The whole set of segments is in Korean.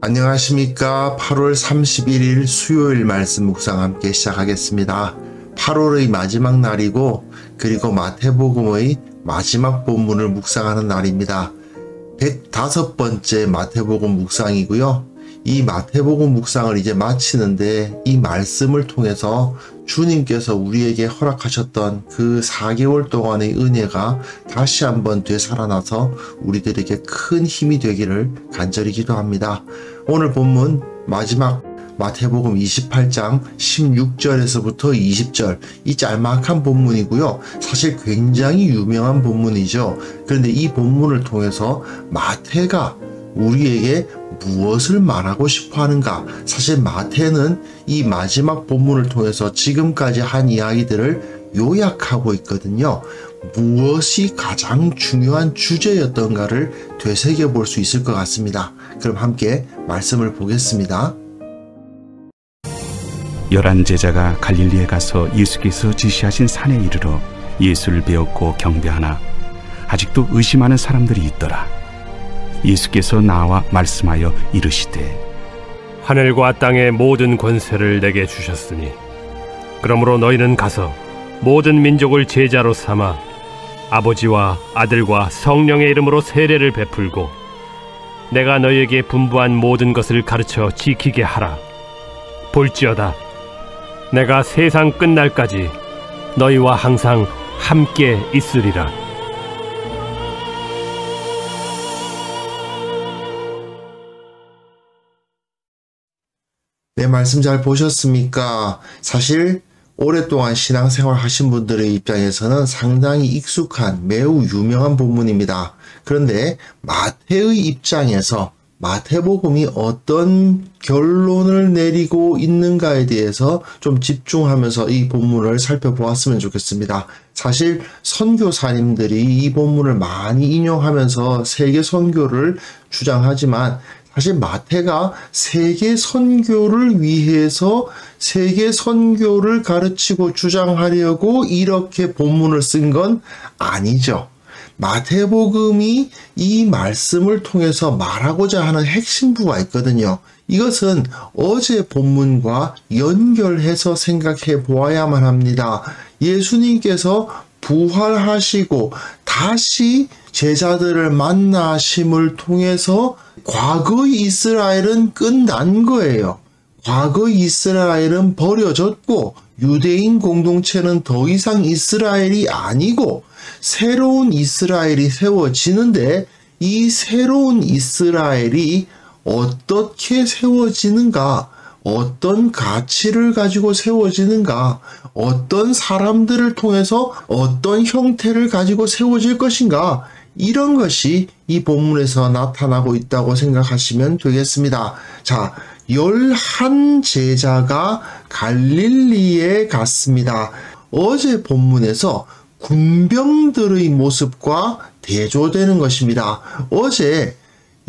안녕하십니까. 8월 31일 수요일 말씀 묵상 함께 시작하겠습니다. 8월의 마지막 날이고 그리고 마태복음의 마지막 본문을 묵상하는 날입니다. 105번째 마태복음 묵상이고요. 이 마태복음 묵상을 이제 마치는데 이 말씀을 통해서 주님께서 우리에게 허락하셨던 그 4개월 동안의 은혜가 다시 한번 되살아나서 우리들에게 큰 힘이 되기를 간절히 기도합니다. 오늘 본문 마지막 마태복음 28장 16절에서부터 20절, 이 짤막한 본문이고요. 사실 굉장히 유명한 본문이죠. 그런데 이 본문을 통해서 마태가 우리에게 무엇을 말하고 싶어 하는가? 사실 마태는 이 마지막 본문을 통해서 지금까지 한 이야기들을 요약하고 있거든요. 무엇이 가장 중요한 주제였던가를 되새겨 볼 수 있을 것 같습니다. 그럼 함께 말씀을 보겠습니다. 11 제자가 갈릴리에 가서 예수께서 지시하신 산에 이르러 예수를 배웠고 경배하나 아직도 의심하는 사람들이 있더라. 예수께서 나와 말씀하여 이르시되 하늘과 땅의 모든 권세를 내게 주셨으니 그러므로 너희는 가서 모든 민족을 제자로 삼아 아버지와 아들과 성령의 이름으로 세례를 베풀고 내가 너희에게 분부한 모든 것을 가르쳐 지키게 하라. 볼지어다 내가 세상 끝날까지 너희와 항상 함께 있으리라. 네, 말씀 잘 보셨습니까? 사실 오랫동안 신앙생활 하신 분들의 입장에서는 상당히 익숙한 매우 유명한 본문입니다. 그런데 마태의 입장에서 마태복음이 어떤 결론을 내리고 있는가에 대해서 좀 집중하면서 이 본문을 살펴보았으면 좋겠습니다. 사실 선교사님들이 이 본문을 많이 인용하면서 세계 선교를 주장하지만 사실 마태가 세계 선교를 위해서 세계 선교를 가르치고 주장하려고 이렇게 본문을 쓴 건 아니죠. 마태복음이 이 말씀을 통해서 말하고자 하는 핵심부가 있거든요. 이것은 어제 본문과 연결해서 생각해 보아야만 합니다. 예수님께서 부활하시고 다시 제자들을 만나심을 통해서 과거의 이스라엘은 끝난 거예요. 과거의 이스라엘은 버려졌고 유대인 공동체는 더 이상 이스라엘이 아니고 새로운 이스라엘이 세워지는데 이 새로운 이스라엘이 어떻게 세워지는가? 어떤 가치를 가지고 세워지는가? 어떤 사람들을 통해서 어떤 형태를 가지고 세워질 것인가? 이런 것이 이 본문에서 나타나고 있다고 생각하시면 되겠습니다. 자, 11 제자가 갈릴리에 갔습니다. 어제 본문에서 군병들의 모습과 대조되는 것입니다. 어제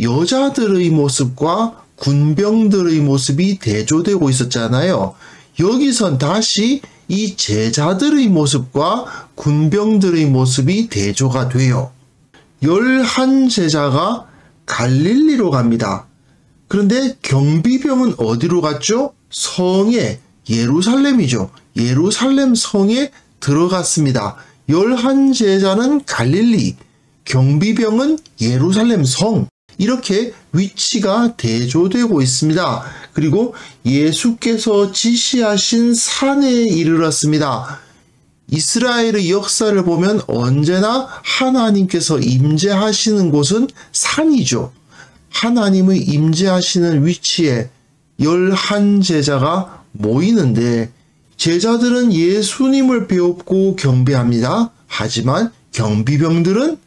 여자들의 모습과 군병들의 모습이 대조되고 있었잖아요. 여기선 다시 이 제자들의 모습과 군병들의 모습이 대조가 돼요. 11 제자가 갈릴리로 갑니다. 그런데 경비병은 어디로 갔죠? 성에, 예루살렘이죠. 예루살렘 성에 들어갔습니다. 11 제자는 갈릴리, 경비병은 예루살렘 성. 이렇게 위치가 대조되고 있습니다. 그리고 예수께서 지시하신 산에 이르렀습니다. 이스라엘의 역사를 보면 언제나 하나님께서 임재하시는 곳은 산이죠. 하나님의 임재하시는 위치에 11 제자가 모이는데 제자들은 예수님을 배웁고 경배합니다. 하지만 경비병들은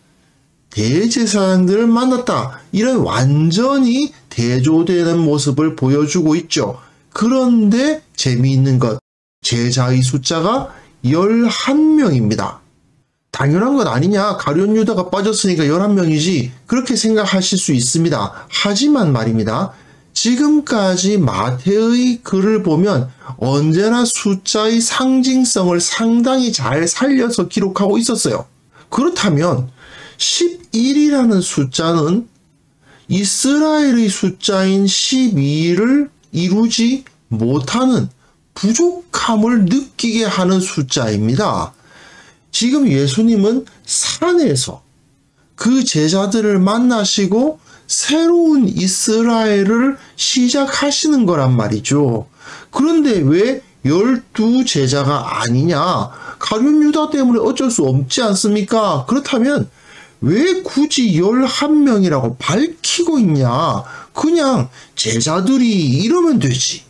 대제사장들을 만났다. 이런 완전히 대조되는 모습을 보여주고 있죠. 그런데 재미있는 것, 제자의 숫자가 11명입니다. 당연한 것 아니냐? 가룟 유다가 빠졌으니까 11명이지. 그렇게 생각하실 수 있습니다. 하지만 말입니다. 지금까지 마태의 글을 보면 언제나 숫자의 상징성을 상당히 잘 살려서 기록하고 있었어요. 그렇다면 11이라는 숫자는 이스라엘의 숫자인 12를 이루지 못하는 부족함을 느끼게 하는 숫자입니다. 지금 예수님은 산에서 그 제자들을 만나시고 새로운 이스라엘을 시작하시는 거란 말이죠. 그런데 왜 12제자가 아니냐? 가룟 유다 때문에 어쩔 수 없지 않습니까? 그렇다면 왜 굳이 11명이라고 밝히고 있냐? 그냥 제자들이 이러면 되지.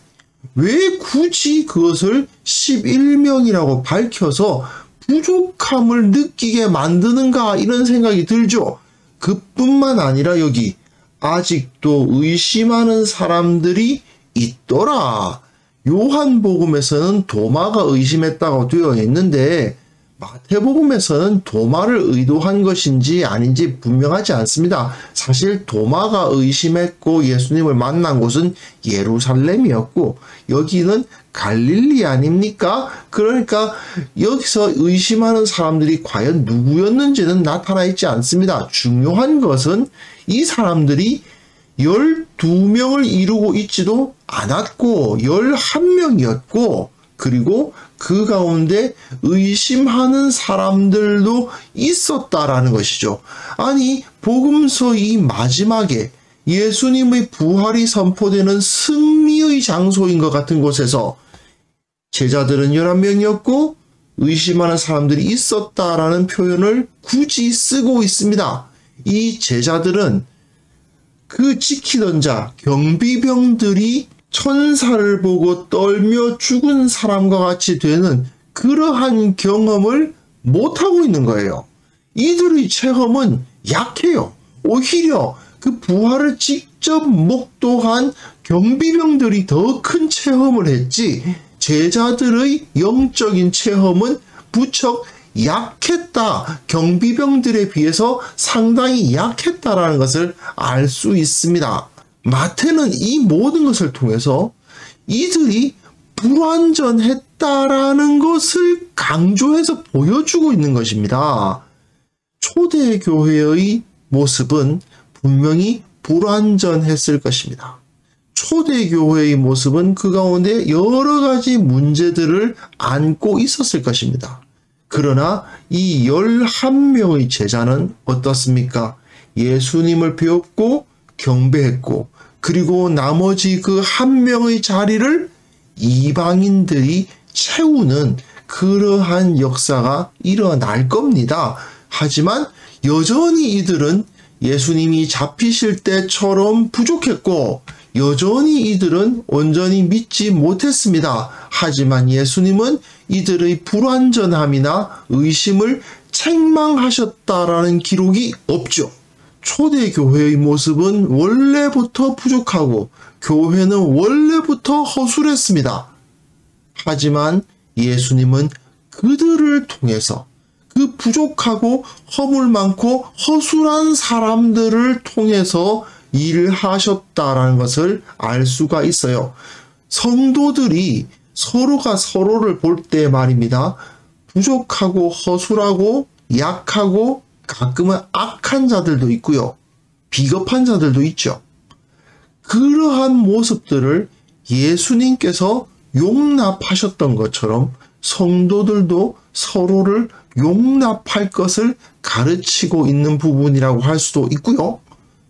왜 굳이 그것을 11명이라고 밝혀서 부족함을 느끼게 만드는가? 이런 생각이 들죠. 그뿐만 아니라 여기 아직도 의심하는 사람들이 있더라. 요한복음에서는 도마가 의심했다고 되어 있는데 마태복음에서는 도마를 의도한 것인지 아닌지 분명하지 않습니다. 사실 도마가 의심했고 예수님을 만난 곳은 예루살렘이었고 여기는 갈릴리 아닙니까? 그러니까 여기서 의심하는 사람들이 과연 누구였는지는 나타나 있지 않습니다. 중요한 것은 이 사람들이 12명을 이루고 있지도 않았고 11명이었고 그리고 그 가운데 의심하는 사람들도 있었다라는 것이죠. 아니, 복음서 이 마지막에 예수님의 부활이 선포되는 승리의 장소인 것 같은 곳에서 제자들은 11명이었고 의심하는 사람들이 있었다라는 표현을 굳이 쓰고 있습니다. 이 제자들은 그 지키던 자, 경비병들이 천사를 보고 떨며 죽은 사람과 같이 되는 그러한 경험을 못하고 있는 거예요. 이들의 체험은 약해요. 오히려 그 부활을 직접 목도한 경비병들이 더 큰 체험을 했지 제자들의 영적인 체험은 부쩍 약했다. 경비병들에 비해서 상당히 약했다라는 것을 알 수 있습니다. 마태는 이 모든 것을 통해서 이들이 불완전했다라는 것을 강조해서 보여주고 있는 것입니다. 초대교회의 모습은 분명히 불완전했을 것입니다. 초대교회의 모습은 그 가운데 여러 가지 문제들을 안고 있었을 것입니다. 그러나 이 11명의 제자는 어떻습니까? 예수님을 배웠고 경배했고 그리고 나머지 그 한 명의 자리를 이방인들이 채우는 그러한 역사가 일어날 겁니다. 하지만 여전히 이들은 예수님이 잡히실 때처럼 부족했고 여전히 이들은 온전히 믿지 못했습니다. 하지만 예수님은 이들의 불완전함이나 의심을 책망하셨다라는 기록이 없죠. 초대교회의 모습은 원래부터 부족하고 교회는 원래부터 허술했습니다. 하지만 예수님은 그들을 통해서 그 부족하고 허물 많고 허술한 사람들을 통해서 일을 하셨다라는 것을 알 수가 있어요. 성도들이 서로가 서로를 볼 때 말입니다. 부족하고 허술하고 약하고 가끔은 악한 자들도 있고요. 비겁한 자들도 있죠. 그러한 모습들을 예수님께서 용납하셨던 것처럼 성도들도 서로를 용납할 것을 가르치고 있는 부분이라고 할 수도 있고요.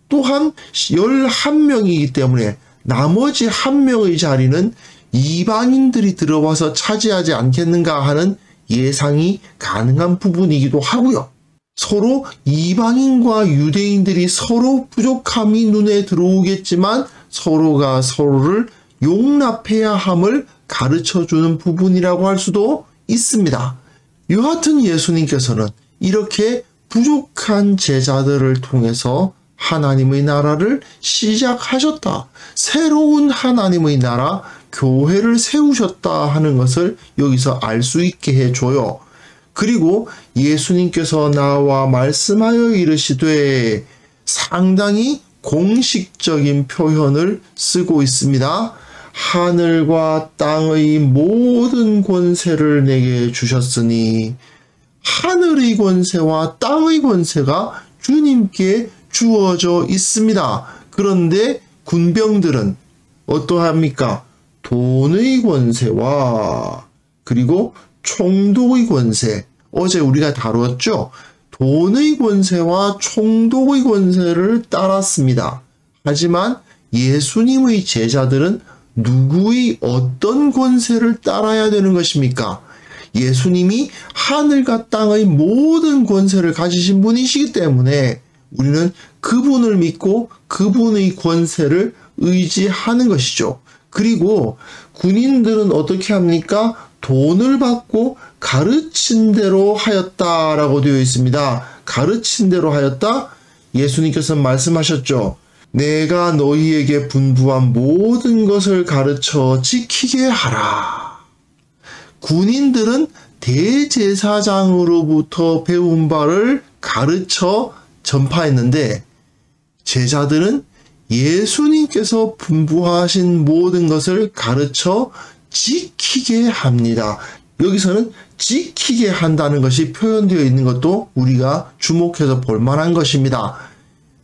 또한 11명이기 때문에 나머지 한 명의 자리는 이방인들이 들어와서 차지하지 않겠는가 하는 예상이 가능한 부분이기도 하고요. 서로 이방인과 유대인들이 서로 부족함이 눈에 들어오겠지만 서로가 서로를 용납해야 함을 가르쳐주는 부분이라고 할 수도 있습니다. 여하튼 예수님께서는 이렇게 부족한 제자들을 통해서 하나님의 나라를 시작하셨다. 새로운 하나님의 나라, 교회를 세우셨다 하는 것을 여기서 알 수 있게 해줘요. 그리고 예수님께서 나와 말씀하여 이르시되 상당히 공식적인 표현을 쓰고 있습니다. 하늘과 땅의 모든 권세를 내게 주셨으니 하늘의 권세와 땅의 권세가 주님께 주어져 있습니다. 그런데 군병들은 어떠합니까? 돈의 권세와 그리고 총독의 권세, 어제 우리가 다루었죠? 돈의 권세와 총독의 권세를 따랐습니다. 하지만 예수님의 제자들은 누구의 어떤 권세를 따라야 되는 것입니까? 예수님이 하늘과 땅의 모든 권세를 가지신 분이시기 때문에 우리는 그분을 믿고 그분의 권세를 의지하는 것이죠. 그리고 군인들은 어떻게 합니까? 돈을 받고 가르친 대로 하였다라고 되어 있습니다. 가르친 대로 하였다? 예수님께서는 말씀하셨죠. 내가 너희에게 분부한 모든 것을 가르쳐 지키게 하라. 군인들은 대제사장으로부터 배운 바를 가르쳐 전파했는데 제자들은 예수님께서 분부하신 모든 것을 가르쳐 지키게 합니다. 여기서는 지키게 한다는 것이 표현되어 있는 것도 우리가 주목해서 볼 만한 것입니다.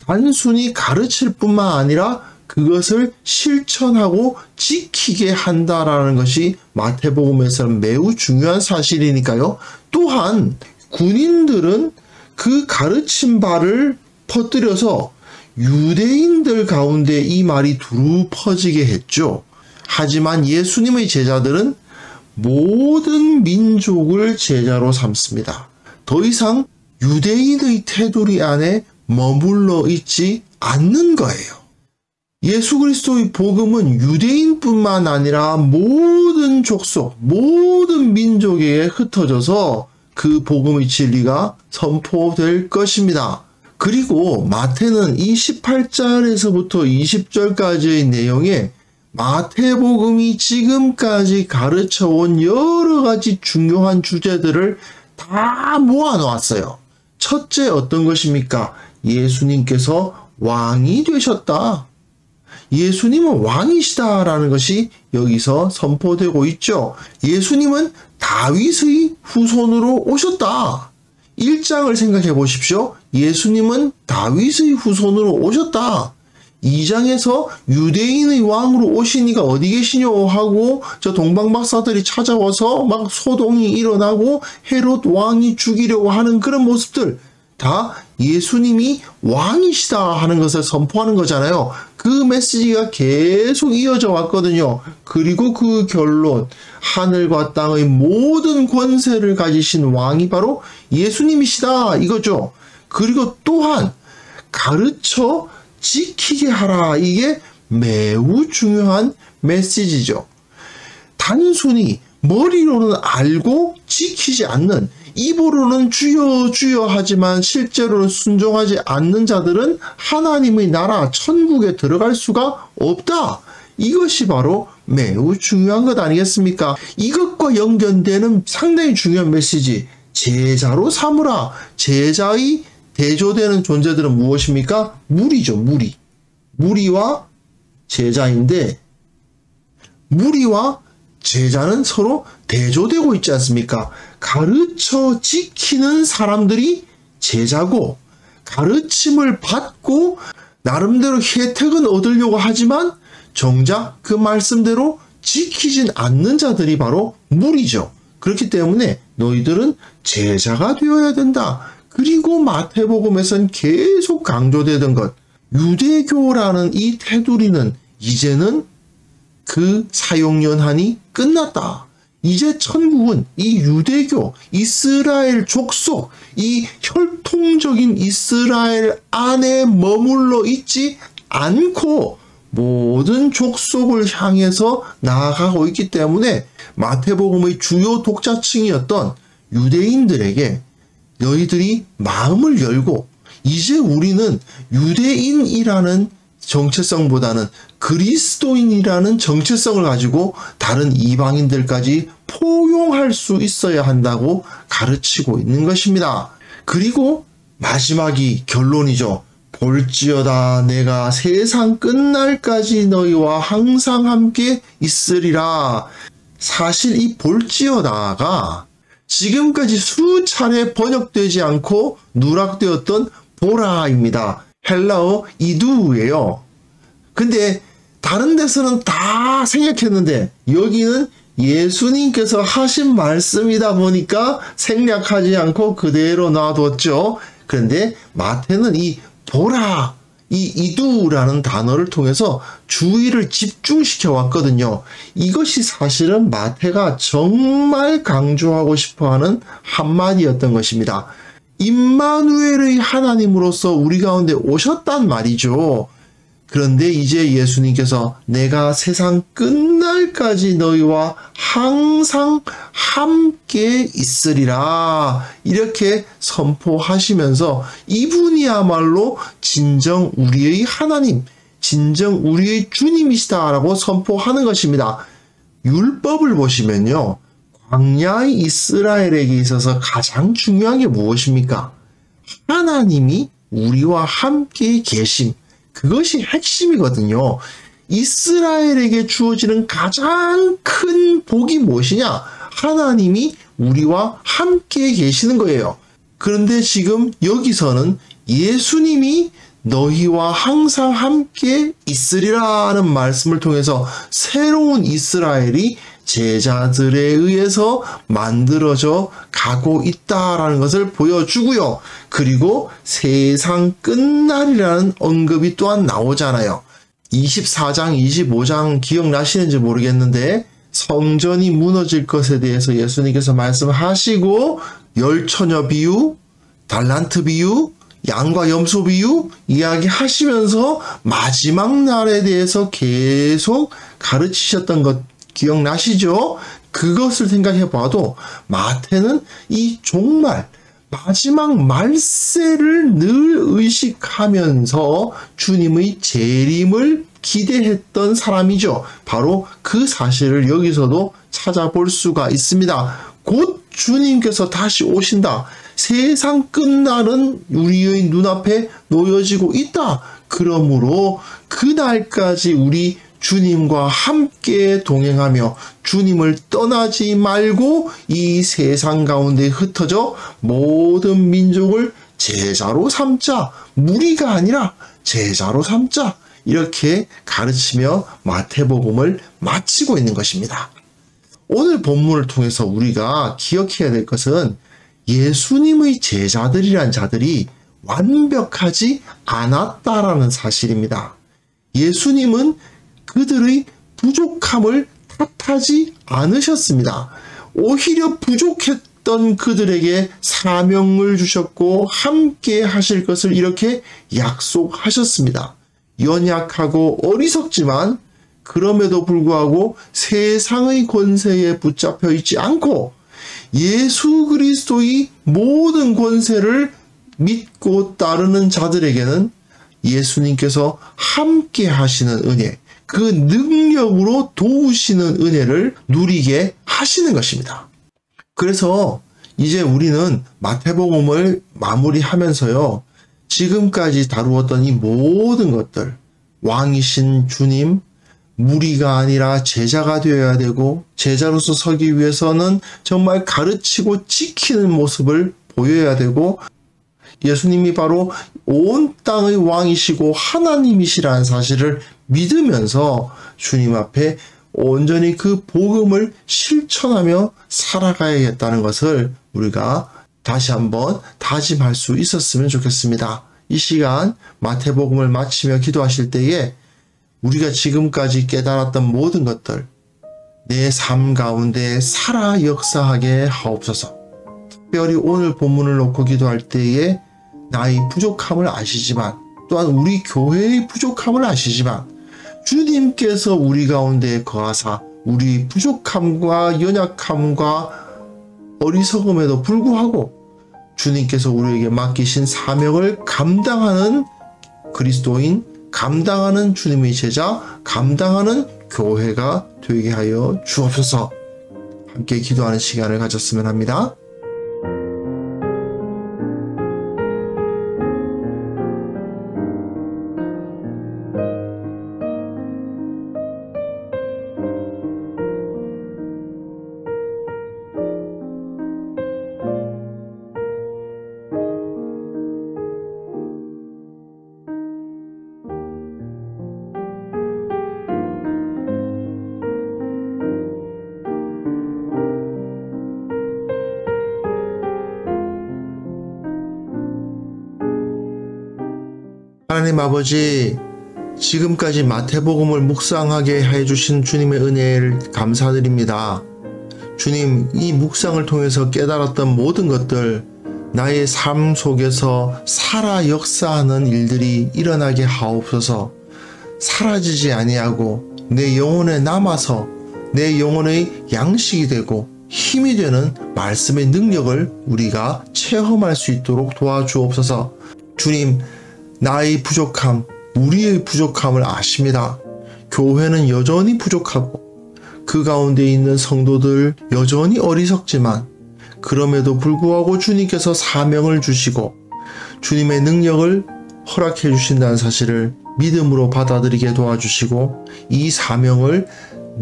단순히 가르칠 뿐만 아니라 그것을 실천하고 지키게 한다라는 것이 마태복음에서는 매우 중요한 사실이니까요. 또한 군인들은 그 가르친 바를 퍼뜨려서 유대인들 가운데 이 말이 두루 퍼지게 했죠. 하지만 예수님의 제자들은 모든 민족을 제자로 삼습니다. 더 이상 유대인의 테두리 안에 머물러 있지 않는 거예요. 예수 그리스도의 복음은 유대인뿐만 아니라 모든 족속, 모든 민족에게 흩어져서 그 복음의 진리가 선포될 것입니다. 그리고 마태는 이 18절에서부터 20절까지의 내용에 마태복음이 지금까지 가르쳐온 여러 가지 중요한 주제들을 다 모아놓았어요. 첫째 어떤 것입니까? 예수님께서 왕이 되셨다. 예수님은 왕이시다라는 것이 여기서 선포되고 있죠. 예수님은 다윗의 후손으로 오셨다. 1장을 생각해 보십시오. 예수님은 다윗의 후손으로 오셨다. 2장에서 유대인의 왕으로 오신 이가 어디 계시뇨 하고 저 동방박사들이 찾아와서 막 소동이 일어나고 헤롯 왕이 죽이려고 하는 그런 모습들 다 예수님이 왕이시다 하는 것을 선포하는 거잖아요. 그 메시지가 계속 이어져 왔거든요. 그리고 그 결론, 하늘과 땅의 모든 권세를 가지신 왕이 바로 예수님이시다 이거죠. 그리고 또한 가르쳐 지키게 하라. 이게 매우 중요한 메시지죠. 단순히 머리로는 알고 지키지 않는, 입으로는 주여 주여 하지만 실제로는 순종하지 않는 자들은 하나님의 나라 천국에 들어갈 수가 없다. 이것이 바로 매우 중요한 것 아니겠습니까? 이것과 연결되는 상당히 중요한 메시지, 제자로 삼으라. 제자의 대조되는 존재들은 무엇입니까? 무리죠. 무리와 제자인데, 무리와 제자는 서로 대조되고 있지 않습니까? 가르쳐 지키는 사람들이 제자고, 가르침을 받고 나름대로 혜택은 얻으려고 하지만 정작 그 말씀대로 지키진 않는 자들이 바로 무리죠. 그렇기 때문에 너희들은 제자가 되어야 된다. 그리고 마태복음에선 계속 강조되던 것, 유대교라는 이 테두리는 이제는 그 사용연한이 끝났다. 이제 천국은 이 유대교, 이스라엘 족속, 이 혈통적인 이스라엘 안에 머물러 있지 않고 모든 족속을 향해서 나아가고 있기 때문에 마태복음의 주요 독자층이었던 유대인들에게 너희들이 마음을 열고 이제 우리는 유대인이라는 정체성보다는 그리스도인이라는 정체성을 가지고 다른 이방인들까지 포용할 수 있어야 한다고 가르치고 있는 것입니다. 그리고 마지막이 결론이죠. 볼지어다 내가 세상 끝날까지 너희와 항상 함께 있으리라. 사실 이 볼지어다가 지금까지 수차례 번역되지 않고 누락되었던 보라입니다. 헬라어 이두예요. 근데 다른 데서는 다 생략했는데 여기는 예수님께서 하신 말씀이다 보니까 생략하지 않고 그대로 놔뒀죠. 그런데 마태는 이 보라, 이 이두라는 단어를 통해서 주의를 집중시켜 왔거든요. 이것이 사실은 마태가 정말 강조하고 싶어하는 한마디였던 것입니다. 임마누엘의 하나님으로서 우리 가운데 오셨단 말이죠. 그런데 이제 예수님께서 내가 세상 끝날까지 너희와 항상 함께 있으리라 이렇게 선포하시면서 이분이야말로 진정 우리의 하나님, 진정 우리의 주님이시다라고 선포하는 것입니다. 율법을 보시면요. 광야의 이스라엘에게 있어서 가장 중요한 게 무엇입니까? 하나님이 우리와 함께 계심. 그것이 핵심이거든요. 이스라엘에게 주어지는 가장 큰 복이 무엇이냐? 하나님이 우리와 함께 계시는 거예요. 그런데 지금 여기서는 예수님이 너희와 항상 함께 있으리라는 말씀을 통해서 새로운 이스라엘이 제자들에 의해서 만들어져 가고 있다라는 것을 보여주고요. 그리고 세상 끝날이라는 언급이 또한 나오잖아요. 24장, 25장 기억나시는지 모르겠는데 성전이 무너질 것에 대해서 예수님께서 말씀하시고 열처녀 비유, 달란트 비유, 양과 염소 비유 이야기하시면서 마지막 날에 대해서 계속 가르치셨던 것 기억나시죠? 그것을 생각해 봐도 마태는 이 종말, 마지막 말세를 늘 의식하면서 주님의 재림을 기대했던 사람이죠. 바로 그 사실을 여기서도 찾아볼 수가 있습니다. 곧 주님께서 다시 오신다. 세상 끝날은 우리의 눈앞에 놓여지고 있다. 그러므로 그날까지 우리 주님과 함께 동행하며 주님을 떠나지 말고 이 세상 가운데 흩어져 모든 민족을 제자로 삼자. 무리가 아니라 제자로 삼자. 이렇게 가르치며 마태복음을 마치고 있는 것입니다. 오늘 본문을 통해서 우리가 기억해야 될 것은 예수님의 제자들이란 자들이 완벽하지 않았다라는 사실입니다. 예수님은 그들의 부족함을 탓하지 않으셨습니다. 오히려 부족했던 그들에게 사명을 주셨고 함께 하실 것을 이렇게 약속하셨습니다. 연약하고 어리석지만 그럼에도 불구하고 세상의 권세에 붙잡혀 있지 않고 예수 그리스도의 모든 권세를 믿고 따르는 자들에게는 예수님께서 함께 하시는 은혜, 그 능력으로 도우시는 은혜를 누리게 하시는 것입니다. 그래서 이제 우리는 마태복음을 마무리하면서요, 지금까지 다루었던 이 모든 것들, 왕이신 주님, 무리가 아니라 제자가 되어야 되고 제자로서 서기 위해서는 정말 가르치고 지키는 모습을 보여야 되고 예수님이 바로 온 땅의 왕이시고 하나님이시라는 사실을 믿으면서 주님 앞에 온전히 그 복음을 실천하며 살아가야겠다는 것을 우리가 다시 한번 다짐할 수 있었으면 좋겠습니다. 이 시간 마태복음을 마치며 기도하실 때에 우리가 지금까지 깨달았던 모든 것들 내 삶 가운데 살아 역사하게 하옵소서. 특별히 오늘 본문을 놓고 기도할 때에 나의 부족함을 아시지만 또한 우리 교회의 부족함을 아시지만 주님께서 우리 가운데 거하사 우리 부족함과 연약함과 어리석음에도 불구하고 주님께서 우리에게 맡기신 사명을 감당하는 그리스도인, 감당하는 주님의 제자, 감당하는 교회가 되게 하여 주옵소서. 함께 기도하는 시간을 가졌으면 합니다. 하나님 아버지, 지금까지 마태복음을 묵상하게 해주신 주님의 은혜를 감사드립니다. 주님, 이 묵상을 통해서 깨달았던 모든 것들, 나의 삶 속에서 살아 역사하는 일들이 일어나게 하옵소서. 사라지지 아니하고 내 영혼에 남아서 내 영혼의 양식이 되고 힘이 되는 말씀의 능력을 우리가 체험할 수 있도록 도와주옵소서. 주님, 나의 부족함, 우리의 부족함을 아십니다. 교회는 여전히 부족하고 그 가운데 있는 성도들 여전히 어리석지만 그럼에도 불구하고 주님께서 사명을 주시고 주님의 능력을 허락해 주신다는 사실을 믿음으로 받아들이게 도와주시고 이 사명을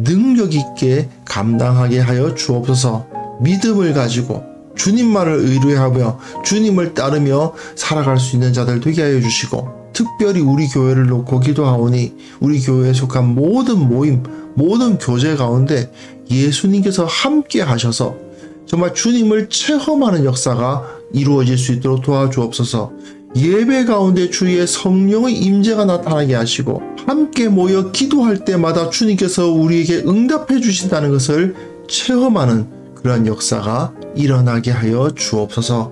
능력 있게 감당하게 하여 주옵소서. 믿음을 가지고 주님만을 의뢰하며 주님을 따르며 살아갈 수 있는 자들 되게 하여 주시고, 특별히 우리 교회를 놓고 기도하오니 우리 교회에 속한 모든 모임, 모든 교제 가운데 예수님께서 함께 하셔서 정말 주님을 체험하는 역사가 이루어질 수 있도록 도와주옵소서. 예배 가운데 주의 성령의 임재가 나타나게 하시고 함께 모여 기도할 때마다 주님께서 우리에게 응답해 주신다는 것을 체험하는 그러한 역사가 일어나게 하여 주옵소서.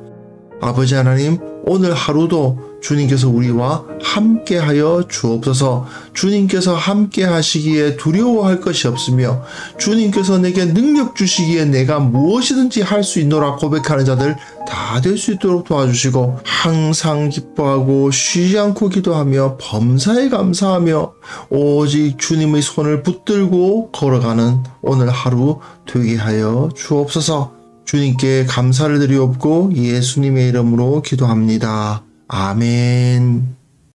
아버지 하나님, 오늘 하루도 주님께서 우리와 함께 하여 주옵소서. 주님께서 함께 하시기에 두려워할 것이 없으며 주님께서 내게 능력 주시기에 내가 무엇이든지 할 수 있노라 고백하는 자들 다 될 수 있도록 도와주시고, 항상 기뻐하고 쉬지 않고 기도하며 범사에 감사하며 오직 주님의 손을 붙들고 걸어가는 오늘 하루 되게 하여 주옵소서. 주님께 감사를 드리옵고 예수님의 이름으로 기도합니다. 아멘.